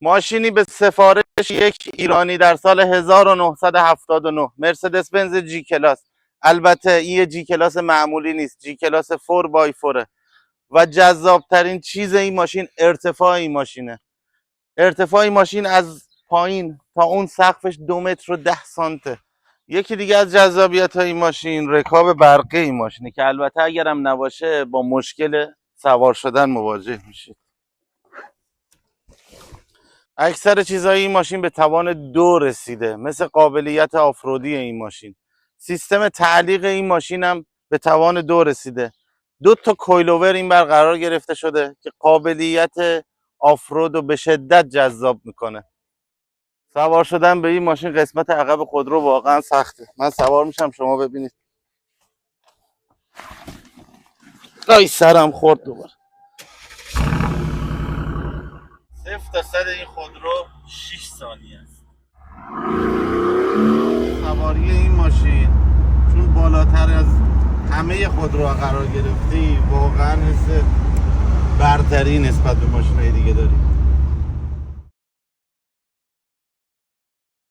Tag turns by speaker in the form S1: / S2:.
S1: ماشینی به سفارش یک ایرانی در سال 1979، مرسدس بنز جی کلاس. البته این جی کلاس معمولی نیست، جی کلاس 4x4 و جذابترین چیز این ماشین ارتفاع این ماشینه. ارتفاع این ماشین از پایین تا اون سقفش 2 متر و 10 سانته. یکی دیگه از جذابیت های این ماشین رکاب برقی این ماشینه که البته اگرم نباشه با مشکل سوار شدن مواجه میشید. اکثر چیزهای این ماشین به توان 2 رسیده، مثل قابلیت آفرودی این ماشین. سیستم تعلیق این ماشین هم به توان 2 رسیده. 2 تا کویلوور این بر قرار گرفته شده که قابلیت آفرود رو به شدت جذاب میکنه. سوار شدن به این ماشین قسمت عقب خودرو واقعا سخته. من سوار میشم شما ببینید. ای سرم خورد دوباره. 0 تا 100 این خودرو 6 ثانیه است. سواری این ماشین چون بالاتر از همه خودروها قرار گرفتی، واقعا حس برتری نسبت به ماشین‌های دیگه داری.